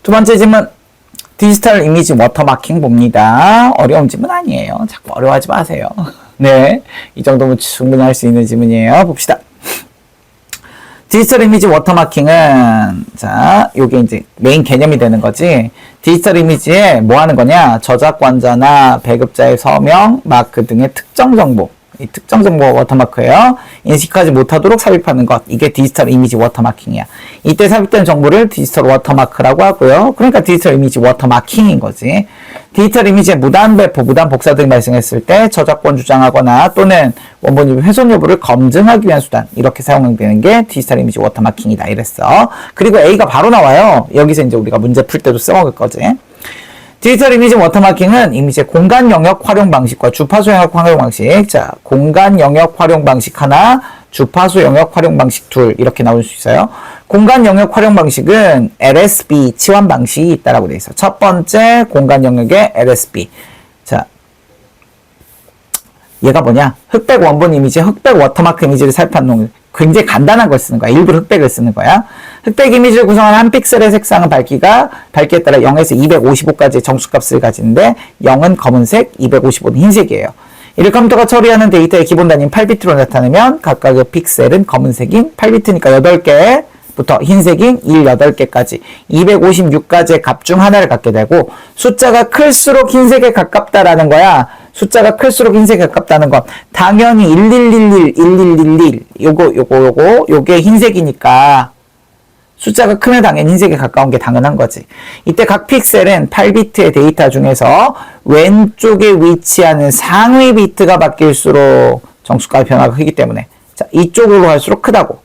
두 번째 질문. 디지털 이미지 워터마킹 봅니다. 어려운 질문 아니에요. 자꾸 어려워하지 마세요. 네. 이 정도면 충분히 할 수 있는 질문이에요. 봅시다. 디지털 이미지 워터마킹은, 자, 요게 이제 메인 개념이 되는 거지. 디지털 이미지에 뭐 하는 거냐? 저작권자나 배급자의 서명, 마크 등의 특정 정보. 이 특정 정보가 워터마크예요. 인식하지 못하도록 삽입하는 것. 이게 디지털 이미지 워터마킹이야. 이때 삽입된 정보를 디지털 워터마크라고 하고요. 그러니까 디지털 이미지 워터마킹인 거지. 디지털 이미지의 무단 배포, 무단 복사 등이 발생했을 때 저작권 주장하거나 또는 원본 훼손 여부를 검증하기 위한 수단. 이렇게 사용되는 게 디지털 이미지 워터마킹이다. 이랬어. 그리고 A가 바로 나와요. 여기서 이제 우리가 문제 풀 때도 써먹을 거지. 디지털 이미지 워터마킹은 이미지의 공간 영역 활용 방식과 주파수 영역 활용 방식. 자, 공간 영역 활용 방식 하나, 주파수 영역 활용 방식 둘. 이렇게 나올 수 있어요. 공간 영역 활용 방식은 LSB 치환 방식이 있다라고 돼 있어. 첫 번째 공간 영역의 LSB. 자, 얘가 뭐냐? 흑백 원본 이미지, 흑백 워터마크 이미지를 삽입한 놈. 굉장히 간단한 걸 쓰는 거야. 일부러 흑백을 쓰는 거야. 흑백 이미지를 구성하는 한 픽셀의 색상은 밝기에 따라 0에서 255까지의 정수값을 가지는데 0은 검은색, 255는 흰색이에요. 이를 컴퓨터가 처리하는 데이터의 기본 단위인 8비트로 나타내면 각각의 픽셀은 검은색인 8비트니까 8개부터 흰색인 8개까지 256가지의 값 중 하나를 갖게 되고 숫자가 클수록 흰색에 가깝다라는 거야. 숫자가 클수록 흰색에 가깝다는 건 당연히 1111, 요게 흰색이니까 숫자가 크면 당연히 흰색에 가까운 게 당연한 거지. 이때 각 픽셀은 8비트의 데이터 중에서 왼쪽에 위치하는 상위 비트가 바뀔수록 정수값의 변화가 크기 때문에 자, 이쪽으로 갈수록 크다고.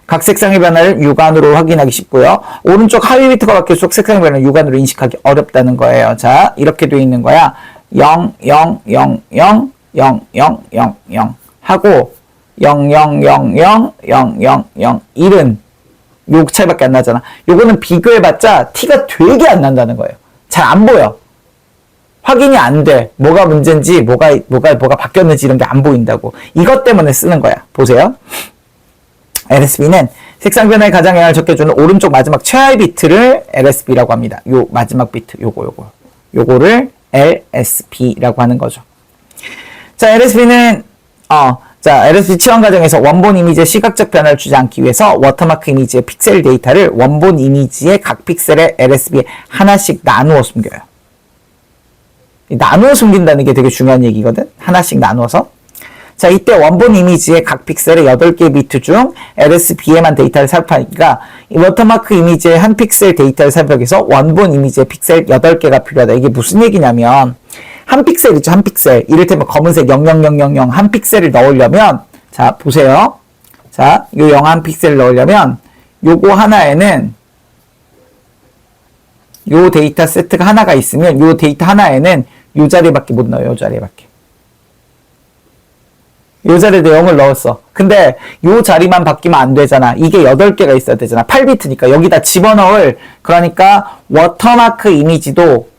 각 색상의 변화를 육안으로 확인하기 쉽고요. 오른쪽 하위 비트가 바뀔수록 색상의 변화를 육안으로 인식하기 어렵다는 거예요. 자, 이렇게 되어 있는 거야. 0, 0, 0, 0, 0, 0, 0, 0 하고 0, 0, 0, 0, 0, 0, 0, 1은 요 차이밖에 안 나잖아. 요거는 비교해봤자 티가 되게 안 난다는 거예요. 잘 안 보여. 확인이 안 돼. 뭐가 문제인지, 뭐가 바뀌었는지 이런 게 안 보인다고. 이것 때문에 쓰는 거야. 보세요. LSB는 색상 변화에 가장 영향을 적게주는 오른쪽 마지막 최하위 비트를 LSB라고 합니다. 요 마지막 비트, 요거를 LSB라고 하는 거죠. 자, LSB는 LSB 치환 과정에서 원본 이미지의 시각적 변화를 주지 않기 위해서 워터마크 이미지의 픽셀 데이터를 원본 이미지의 각 픽셀의 LSB에 하나씩 나누어 숨겨요. 나누어 숨긴다는 게 되게 중요한 얘기거든. 하나씩 나누어서. 자, 이때 원본 이미지의 각 픽셀의 8개의 비트 중 LSB에만 데이터를 삽입하니까 이 워터마크 이미지의 한 픽셀 데이터를 삽입하기 위해서 원본 이미지의 픽셀 8개가 필요하다. 이게 무슨 얘기냐면 한 픽셀 있죠. 한 픽셀. 이를테면 검은색 000000 한 픽셀을 넣으려면 자, 보세요. 자, 요 0 한 픽셀을 넣으려면 요거 하나에는 요 데이터 세트가 하나가 있으면 요 데이터 하나에는 요 자리밖에 못 넣어요. 요 자리밖에. 요 자리에도 0을 넣었어. 근데 요 자리만 바뀌면 안 되잖아. 이게 8개가 있어야 되잖아. 8비트니까 여기다 집어넣을 그러니까 워터마크 이미지도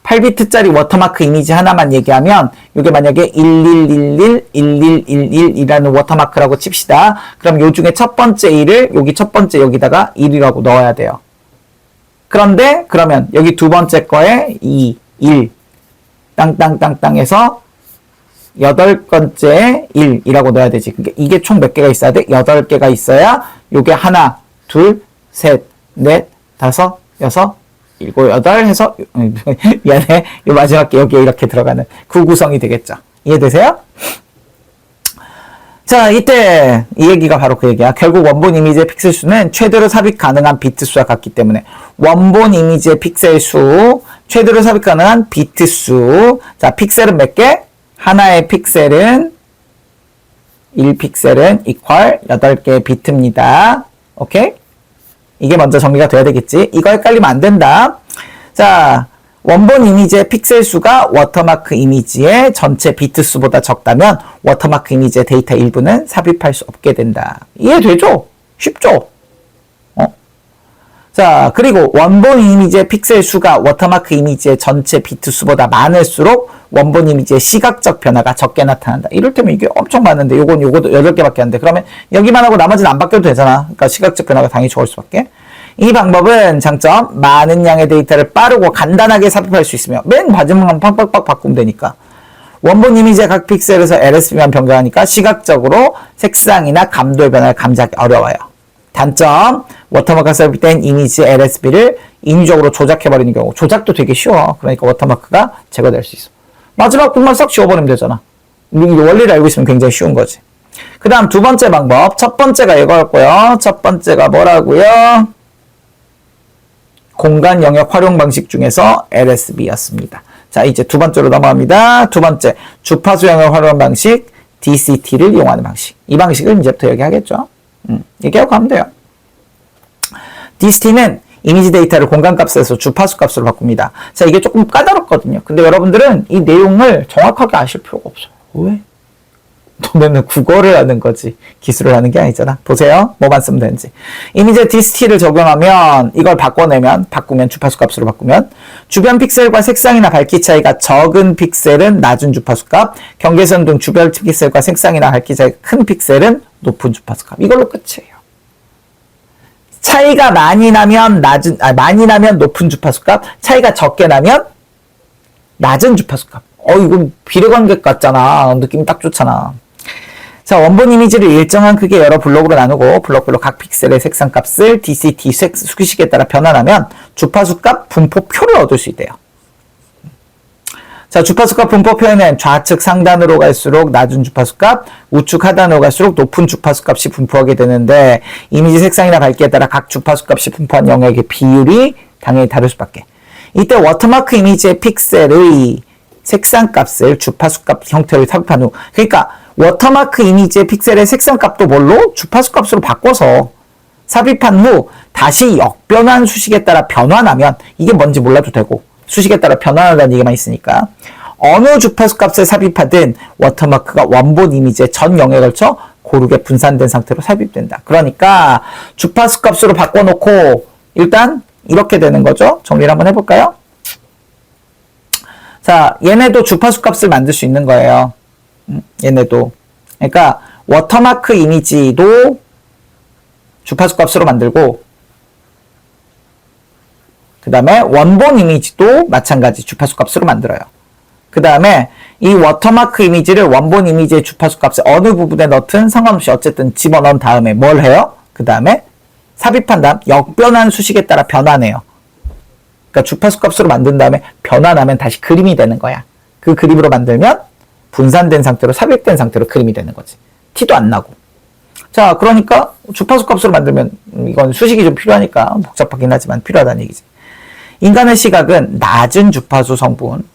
8비트짜리 워터마크 이미지 하나만 얘기하면 이게 만약에 111111이라는 워터마크라고 칩시다. 그럼 요 중에 첫 번째 1을 여기 첫 번째 여기다가 1이라고 넣어야 돼요. 그런데 그러면 여기 두 번째 거에 2, 1 땅땅땅땅 해서 8번째 1이라고 넣어야 되지. 그러니까 이게 총 몇 개가 있어야 돼? 8개가 있어야 요게 하나, 둘, 셋, 넷, 다섯, 여섯, 일곱, 여덟 해서 미안해. 요 마지막 게 여기에 이렇게 들어가는 구구성이 되겠죠. 이해되세요? 자, 이때 이 얘기가 바로 그 얘기야. 결국 원본 이미지의 픽셀 수는 최대로 삽입 가능한 비트 수와 같기 때문에 원본 이미지의 픽셀 수, 최대로 삽입 가능한 비트 수. 자, 픽셀은 몇 개? 하나의 픽셀은 1픽셀은 equal 8개의 비트입니다. 오케이? 이게 먼저 정리가 돼야 되겠지. 이거 헷갈리면 안 된다. 자, 원본 이미지의 픽셀 수가 워터마크 이미지의 전체 비트 수보다 적다면 워터마크 이미지의 데이터 일부는 삽입할 수 없게 된다. 이해되죠? 쉽죠? 자, 그리고 원본 이미지의 픽셀 수가 워터마크 이미지의 전체 비트 수보다 많을수록 원본 이미지의 시각적 변화가 적게 나타난다. 이럴테면 이게 엄청 많은데 요것도 8개밖에 안 돼. 그러면 여기만 하고 나머지는 안 바뀌어도 되잖아. 그러니까 시각적 변화가 당연히 적을 수밖에. 이 방법은 장점, 많은 양의 데이터를 빠르고 간단하게 삽입할 수 있으며 맨 마지막만 팍팍팍 바꾸면 되니까 원본 이미지의 각 픽셀에서 LSB만 변경하니까 시각적으로 색상이나 감도의 변화를 감지하기 어려워요. 단점, 워터마크가 삽입된 이미지 LSB를 인위적으로 조작해버리는 경우 조작도 되게 쉬워. 그러니까 워터마크가 제거될 수 있어. 마지막 부분만 싹 지워버리면 되잖아. 원리를 알고 있으면 굉장히 쉬운 거지. 그 다음 두 번째 방법. 첫 번째가 이거였고요. 첫 번째가 뭐라고요? 공간 영역 활용 방식 중에서 LSB였습니다. 자, 이제 두 번째로 넘어갑니다. 두 번째, 주파수 영역 활용 방식, DCT를 이용하는 방식. 이 방식을 이제부터 얘기하겠죠. 얘기하고 가면 돼요. DCT는 이미지 데이터를 공간값에서 주파수 값으로 바꿉니다. 자, 이게 조금 까다롭거든요. 근데 여러분들은 이 내용을 정확하게 아실 필요가 없어요. 왜? 너네는 국어를 하는 거지 기술을 하는 게 아니잖아. 보세요. 뭐만 쓰면 되는지. 이미지에 DCT를 적용하면 이걸 바꾸면 주파수 값으로 바꾸면 주변 픽셀과 색상이나 밝기 차이가 적은 픽셀은 낮은 주파수 값, 경계선 등 주변 픽셀과 색상이나 밝기 차이가 큰 픽셀은 높은 주파수 값. 이걸로 끝이에요. 차이가 많이 나면 높은 주파수 값, 차이가 적게 나면 낮은 주파수 값. 이건 비례관계 같잖아. 느낌이 딱 좋잖아. 자, 원본 이미지를 일정한 크기의 여러 블록으로 나누고 블록별로 각 픽셀의 색상값을 DCT 수식에 따라 변환하면 주파수값 분포표를 얻을 수 있대요. 자, 주파수값 분포표에는 좌측 상단으로 갈수록 낮은 주파수값, 우측 하단으로 갈수록 높은 주파수값이 분포하게 되는데 이미지 색상이나 밝기에 따라 각 주파수값이 분포한 영역의 비율이 당연히 다를 수밖에. 이때 워터마크 이미지의 픽셀의 색상값을 주파수값 형태로 삽입한 후, 그러니까 워터마크 이미지의 픽셀의 색상값도 뭘로? 주파수값으로 바꿔서 삽입한 후 다시 역변환 수식에 따라 변환하면 이게 뭔지 몰라도 되고 수식에 따라 변환한다는 얘기만 있으니까 어느 주파수값을 삽입하든 워터마크가 원본 이미지의 전 영역에 걸쳐 고르게 분산된 상태로 삽입된다. 그러니까 주파수값으로 바꿔놓고 일단 이렇게 되는 거죠. 정리를 한번 해볼까요? 자, 얘네도 주파수 값을 만들 수 있는 거예요. 얘네도. 그러니까 워터마크 이미지도 주파수 값으로 만들고 그 다음에 원본 이미지도 마찬가지 주파수 값으로 만들어요. 그 다음에 이 워터마크 이미지를 원본 이미지의 주파수 값을 어느 부분에 넣든 상관없이 어쨌든 집어넣은 다음에 뭘 해요? 그 다음에 삽입한 다음 역변환 수식에 따라 변환해요. 그러니까 주파수 값으로 만든 다음에 변환하면 다시 그림이 되는 거야. 그 그림으로 만들면 분산된 상태로 삽입된 상태로 그림이 되는 거지. 티도 안 나고. 자, 그러니까 주파수 값으로 만들면 이건 수식이 좀 필요하니까 복잡하긴 하지만 필요하다는 얘기지. 인간의 시각은 낮은 주파수 성분,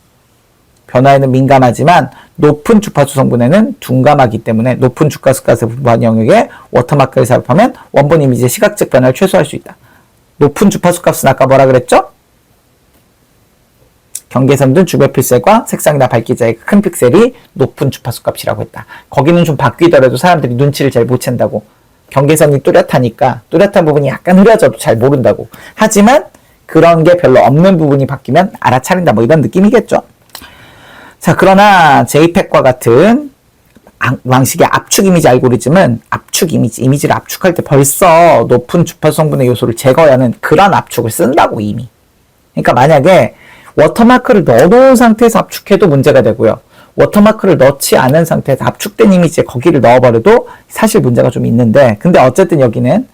변화에는 민감하지만 높은 주파수 성분에는 둔감하기 때문에 높은 주파수 값을 분포한 영역에 워터마크를 삽입하면 원본 이미지의 시각적 변화를 최소화할 수 있다. 높은 주파수 값은 아까 뭐라 그랬죠? 경계선 등 주변 픽셀과 색상이나 밝기 차이가 큰 픽셀이 높은 주파수 값이라고 했다. 거기는 좀 바뀌더라도 사람들이 눈치를 잘 못 챈다고. 경계선이 뚜렷하니까 뚜렷한 부분이 약간 흐려져도 잘 모른다고. 하지만 그런 게 별로 없는 부분이 바뀌면 알아차린다. 뭐 이런 느낌이겠죠. 자, 그러나 JPEG과 같은 방식의 압축 이미지 알고리즘은 압축 이미지를 압축할 때 벌써 높은 주파수 성분의 요소를 제거해야 하는 그런 압축을 쓴다고 이미. 그러니까 만약에 워터마크를 넣어놓은 상태에서 압축해도 문제가 되고요. 워터마크를 넣지 않은 상태에서 압축된 이미지에 거기를 넣어버려도 사실 문제가 좀 있는데 근데 어쨌든 여기는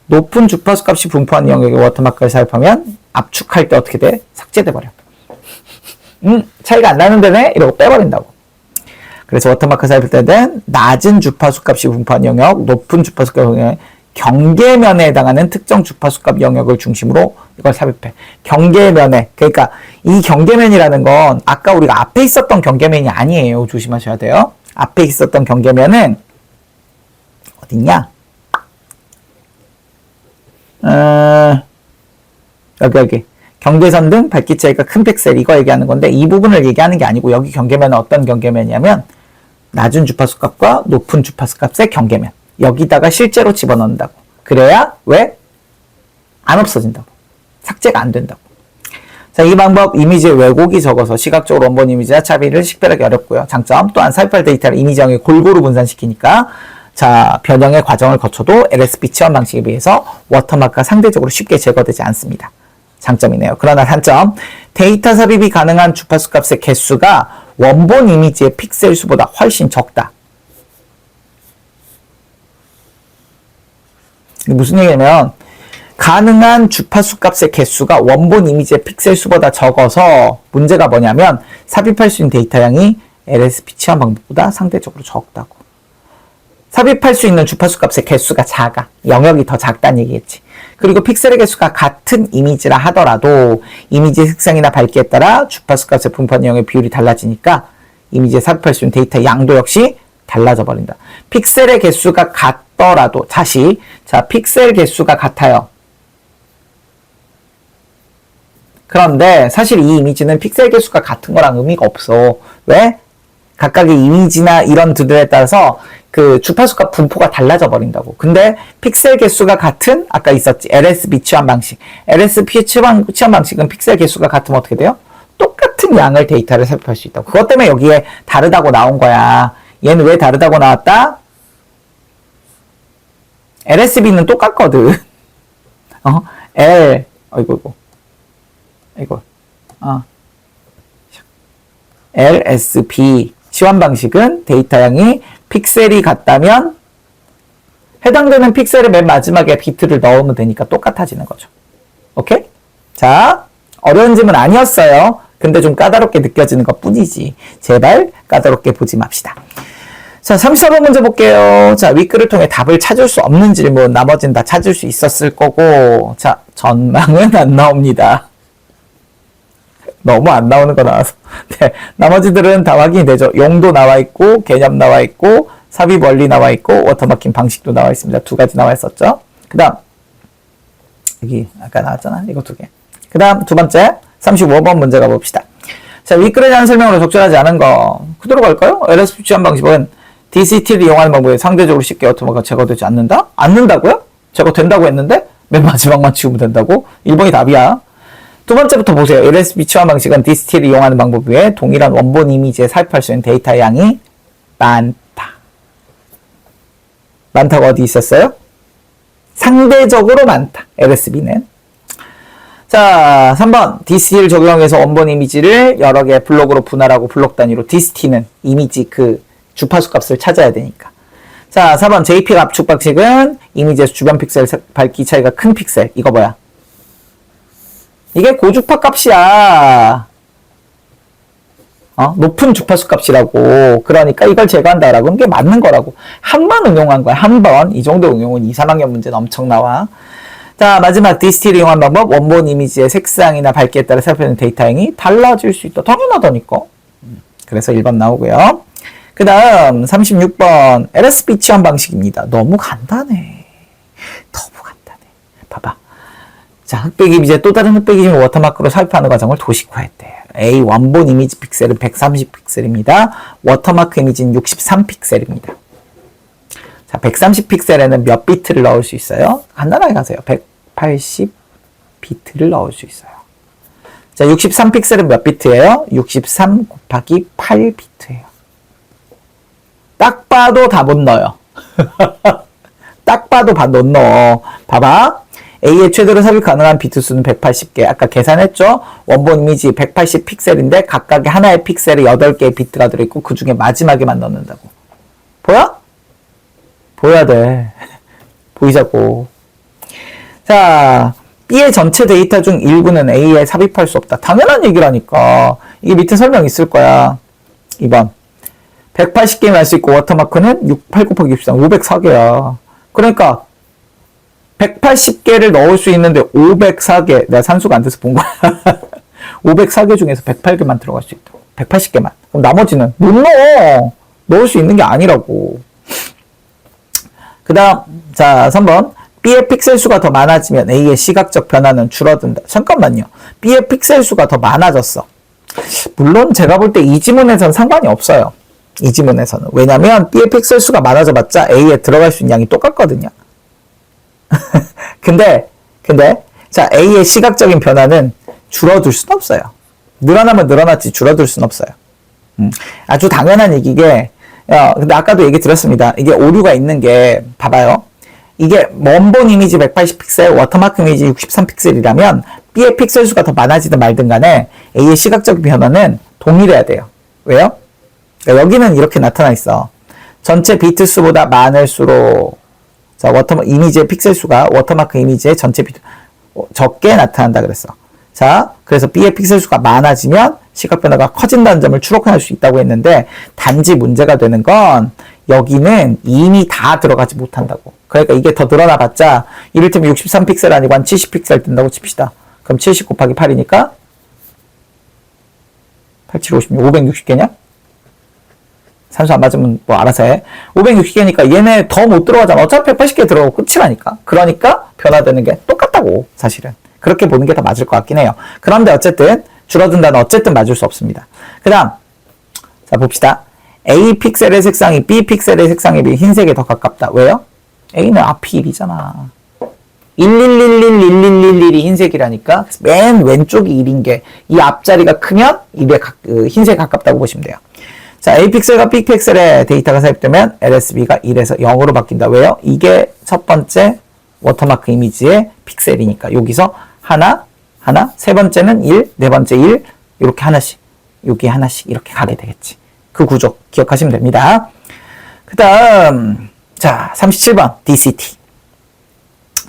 높은 주파수 값이 분포한 영역에 워터마크를 삽입하면 압축할 때 어떻게 돼? 삭제돼 버려. 차이가 안 나는데네? 이러고 빼버린다고. 그래서 워터마크 삽입할 때는 낮은 주파수 값이 분포한 영역, 높은 주파수 값 영역, 경계면에 해당하는 특정 주파수값 영역을 중심으로 이걸 삽입해. 경계면에, 그러니까 이 경계면이라는 건 아까 우리가 앞에 있었던 경계면이 아니에요. 조심하셔야 돼요. 앞에 있었던 경계면은 어딨냐? 여기 경계선 등 밝기 차이가 큰 픽셀 이거 얘기하는 건데 이 부분을 얘기하는 게 아니고 여기 경계면은 어떤 경계면이냐면 낮은 주파수 값과 높은 주파수 값의 경계면. 여기다가 실제로 집어넣는다고. 그래야 왜? 안 없어진다고. 삭제가 안 된다고. 자, 이 방법 이미지의 왜곡이 적어서 시각적으로 원본 이미지와 차비를 식별하기 어렵고요. 장점 또한 삽입할 데이터를 이미지 영역에 골고루 분산시키니까 자, 변형의 과정을 거쳐도 LSB 치환 방식에 비해서 워터마크가 상대적으로 쉽게 제거되지 않습니다. 장점이네요. 그러나 단점, 데이터 삽입이 가능한 주파수 값의 개수가 원본 이미지의 픽셀 수보다 훨씬 적다. 무슨 얘기냐면 가능한 주파수 값의 개수가 원본 이미지의 픽셀 수보다 적어서 문제가 뭐냐면 삽입할 수 있는 데이터 양이 LSB 치환 방법보다 상대적으로 적다고. 삽입할 수 있는 주파수 값의 개수가 작아. 영역이 더 작다는 얘기겠지. 그리고 픽셀의 개수가 같은 이미지라 하더라도 이미지 색상이나 밝기에 따라 주파수 값의 분포 영역의 비율이 달라지니까 이미지에 삽입할 수 있는 데이터 양도 역시 달라져 버린다. 픽셀의 개수가 같더라도 다시 자 픽셀 개수가 같아요. 그런데 사실 이 이미지는 픽셀 개수가 같은 거랑 의미가 없어. 왜? 각각의 이미지나 이런 들에 따라서 그 주파수값 분포가 달라져 버린다고. 근데 픽셀 개수가 같은 아까 있었지 LSB 치환 방식. LSB 치환 방식은 픽셀 개수가 같으면 어떻게 돼요? 똑같은 양을 데이터를 삽입할 수 있다고. 그것 때문에 여기에 다르다고 나온 거야. 얘는 왜 다르다고 나왔다? LSB는 똑같거든. LSB 치환 방식은 데이터 양이 픽셀이 같다면 해당되는 픽셀의 맨 마지막에 비트를 넣으면 되니까 똑같아지는 거죠. 오케이? 자, 어려운 질문 아니었어요. 근데 좀 까다롭게 느껴지는 것 뿐이지. 제발 까다롭게 보지 맙시다. 자, 34번 문제 볼게요. 자, 윗글을 통해 답을 찾을 수 없는 질문, 나머지는 다 찾을 수 있었을 거고, 자, 전망은 안 나옵니다. 너무 안 나오는 거 나와서. 네, 나머지들은 다 확인이 되죠. 용도 나와 있고, 개념 나와 있고, 삽입 원리 나와 있고, 워터마킹 방식도 나와 있습니다. 두 가지 나와 있었죠. 그 다음, 여기 아까 나왔잖아. 이거 두 개. 그 다음 두 번째, 35번 문제 가봅시다. 자, 윗글에 대한 설명으로 적절하지 않은 거 그대로 갈까요? LSB 치환 방식은 DCT를 이용하는 방법에 상대적으로 쉽게 워터마크가 제거되지 않는다? 않는다고요? 제거된다고 했는데 맨 마지막만 지우면 된다고? 1번이 답이야. 두 번째부터 보세요. LSB 치환 방식은 DCT를 이용하는 방법 외에 동일한 원본 이미지에 삽입할 수 있는 데이터 양이 많다. 많다고 어디 있었어요? 상대적으로 많다. LSB는. 자, 3번. DCT를 적용해서 원본 이미지를 여러 개의 블록으로 분할하고 블록 단위로 DCT는 이미지 그 주파수 값을 찾아야 되니까. 자, 4번. JPEG 압축 방식은 이미지에서 주변 픽셀 밝기 차이가 큰 픽셀. 이거 뭐야? 이게 고주파 값이야. 높은 주파수 값이라고. 그러니까 이걸 제거한다라고 하는 게 맞는 거라고. 한 번 응용한 거야. 한 번. 이 정도 응용은 2, 3학년 문제는 엄청 나와. 자, 마지막 DCT를 이용한 방법. 원본 이미지의 색상이나 밝기에 따라 삽입하는 데이터 양이 달라질 수 있다. 당연하다니까. 그래서 1번 나오고요. 그 다음 36번 LSB 치환 방식입니다. 너무 간단해. 너무 간단해. 봐봐. 자, 흑백 이미지에 또 다른 흑백 이미지 워터마크로 삽입하는 과정을 도식화했대. A 원본 이미지 픽셀은 130픽셀입니다. 워터마크 이미지는 63픽셀입니다. 자, 130픽셀에는 몇 비트를 넣을 수 있어요? 간단하게 가세요. 180비트를 넣을 수 있어요. 자, 63픽셀은 몇 비트예요? 63 곱하기 8비트예요. 딱 봐도 다 못 넣어요. 딱 봐도 못 넣어. 봐봐. A의 최대로 삽입 가능한 비트 수는 180개. 아까 계산했죠? 원본 이미지 180픽셀인데 각각의 하나의 픽셀에 8개의 비트가 들어있고 그 중에 마지막에만 넣는다고. 보여? 보여야 돼. 보이자고. 자, B의 전체 데이터 중 일부는 A에 삽입할 수 없다. 당연한 얘기라니까. 이게 밑에 설명 있을 거야. 2번. 180개만 할 수 있고 워터마크는 8 곱하기 63, 504개야. 그러니까 180개를 넣을 수 있는데 504개. 내가 산수가 안 돼서 본 거야. 504개 중에서 108개만 들어갈 수 있다. 180개만. 그럼 나머지는 못 넣어. 넣을 수 있는 게 아니라고. 그 다음, 자, 3번. B의 픽셀 수가 더 많아지면 A의 시각적 변화는 줄어든다. 잠깐만요. B의 픽셀 수가 더 많아졌어. 물론 제가 볼 때 이 지문에서는 상관이 없어요. 이 지문에서는. 왜냐면 B의 픽셀 수가 많아져봤자 A에 들어갈 수 있는 양이 똑같거든요. 근데, 자, A의 시각적인 변화는 줄어들 순 없어요. 늘어나면 늘어났지 줄어들 순 없어요. 아주 당연한 얘기게 근데 아까도 얘기 드렸습니다. 이게 오류가 있는 게, 봐봐요. 이게 원본 이미지 180픽셀, 워터마크 이미지 63픽셀이라면 B의 픽셀 수가 더 많아지든 말든 간에 A의 시각적 변화는 동일해야 돼요. 왜요? 그러니까 여기는 이렇게 나타나 있어. 전체 비트 수보다 많을수록, 자, 이미지의 픽셀 수가 워터마크 이미지의 전체 비트 적게 나타난다 그랬어. 자, 그래서 B의 픽셀 수가 많아지면 시각 변화가 커진다는 점을 추론할 수 있다고 했는데, 단지 문제가 되는 건 여기는 이미 다 들어가지 못한다고. 그러니까 이게 더 늘어나 봤자 이를테면 63픽셀 아니고 한 70픽셀 뜬다고 칩시다. 그럼 70 곱하기 8이니까 87, 56, 560개냐? 산수 안 맞으면 뭐 알아서 해. 560개니까 얘네 더 못 들어가잖아. 어차피 180개 들어가고 끝이라니까. 그러니까 변화되는 게 똑같다고, 사실은. 그렇게 보는 게 더 맞을 것 같긴 해요. 그런데 어쨌든 줄어든다는 어쨌든 맞을 수 없습니다. 그 다음, 자 봅시다. A 픽셀의 색상이 B 픽셀의 색상에 비해 흰색에 더 가깝다. 왜요? A는 앞이 1이잖아. 111111111이 흰색이라니까. 맨 왼쪽이 1인 게 이 앞자리가 크면 흰색에 가깝다고 보시면 돼요. 자, A 픽셀과 B 픽셀의 데이터가 삽입되면 LSB가 1에서 0으로 바뀐다. 왜요? 이게 첫 번째 워터마크 이미지의 픽셀이니까. 여기서 하나, 세 번째는 1, 네 번째 1, 이렇게 하나씩, 여기 하나씩 이렇게 가게 되겠지. 그 구조 기억하시면 됩니다. 그 다음, 자, 37번, DCT.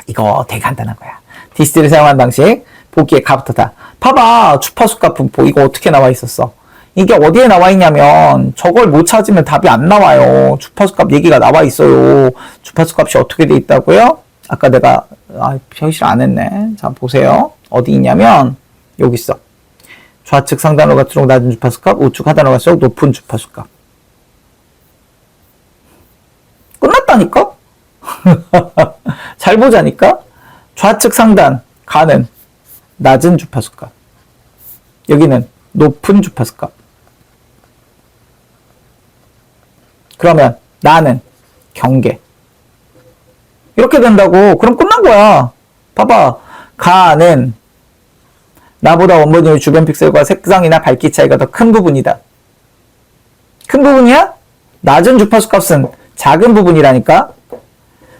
이거 되게 간단한 거야. DCT를 사용하는 방식, 보기에 가부터다. 봐봐, 주파수 값 분포, 이거 어떻게 나와 있었어? 이게 어디에 나와 있냐면, 저걸 못 찾으면 답이 안 나와요. 주파수 값 얘기가 나와 있어요. 주파수 값이 어떻게 돼 있다고요? 아까 내가, 표시를 안 했네. 자, 보세요. 어디 있냐면, 여기 있어. 좌측 상단으로 갈수록 낮은 주파수 값, 우측 하단으로 갈수록 높은 주파수 값. 끝났다니까? 잘 보자니까? 좌측 상단 가는 낮은 주파수 값. 여기는 높은 주파수 값. 그러면 나는 경계. 이렇게 된다고. 그럼 끝난 거야. 봐봐. 가는 나보다 원본의 주변 픽셀과 색상이나 밝기 차이가 더 큰 부분이다. 큰 부분이야? 낮은 주파수 값은 작은 부분이라니까?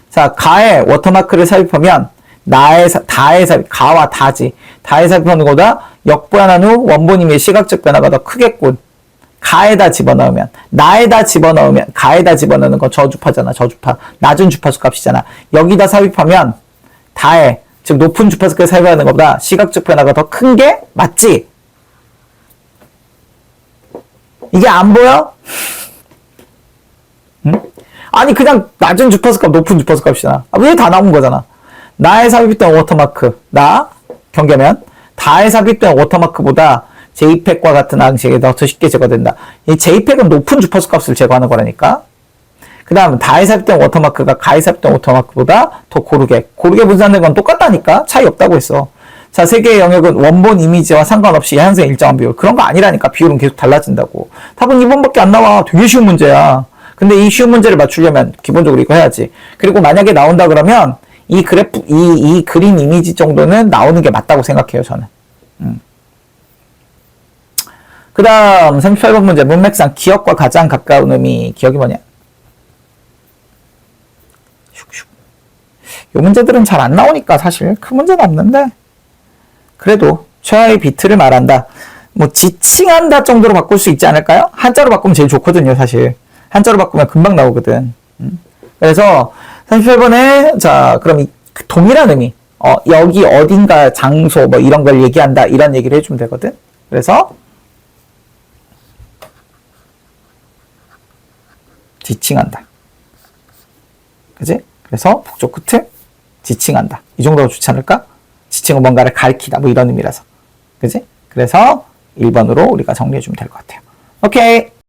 자, 가에 워터마크를 삽입하면 다의 삽입, 가와 다지. 다에 삽입하는 것보다 역보완한 후 원본 이미지의 시각적 변화가 더 크겠군. 가에다 집어넣으면, 나에다 집어넣으면, 가에다 집어넣는 건 저주파잖아, 저주파. 낮은 주파수 값이잖아. 여기다 삽입하면 다에, 즉 높은 주파수 값을 삽입하는 것보다 시각적 변화가 더 큰 게 맞지? 이게 안 보여? 응? 아니 그냥 낮은 주파수 값, 높은 주파수 값이잖아. 왜 다 나온 거잖아. 나에 삽입된 워터마크, 나 경계면 다에 삽입된 워터마크보다 JPEG과 같은 방식이 더 쉽게 제거된다. 이 JPEG은 높은 주파수 값을 제거하는 거라니까. 그 다음 다에 삽입된 워터마크가 가에 삽입된 워터마크보다 더 고르게 분산된 건 똑같다니까. 차이 없다고 했어. 자, 세 개의 영역은 원본 이미지와 상관없이 향상의 일정한 비율. 그런 거 아니라니까. 비율은 계속 달라진다고. 답은 2번밖에 안 나와. 되게 쉬운 문제야. 근데 이 쉬운 문제를 맞추려면 기본적으로 이거 해야지. 그리고 만약에 나온다 그러면 이 그래프, 이 그린 이미지 정도는 나오는 게 맞다고 생각해요, 저는. 그 다음 38번 문제. 문맥상 기억과 가장 가까운 의미. 기억이 뭐냐? 이 문제들은 잘 안 나오니까 사실 큰 문제는 없는데, 그래도 최하의 비트를 말한다. 뭐 지칭한다 정도로 바꿀 수 있지 않을까요? 한자로 바꾸면 제일 좋거든요, 사실. 한자로 바꾸면 금방 나오거든. 그래서 38번에 자, 그럼 이 동일한 의미, 여기 어딘가 장소 뭐 이런 걸 얘기한다, 이런 얘기를 해주면 되거든. 그래서 지칭한다. 그지? 그래서 북쪽 끝을 지칭한다. 이 정도가 좋지 않을까? 지칭은 뭔가를 가리키다, 뭐 이런 의미라서. 그지? 그래서 1번으로 우리가 정리해주면 될 것 같아요. 오케이.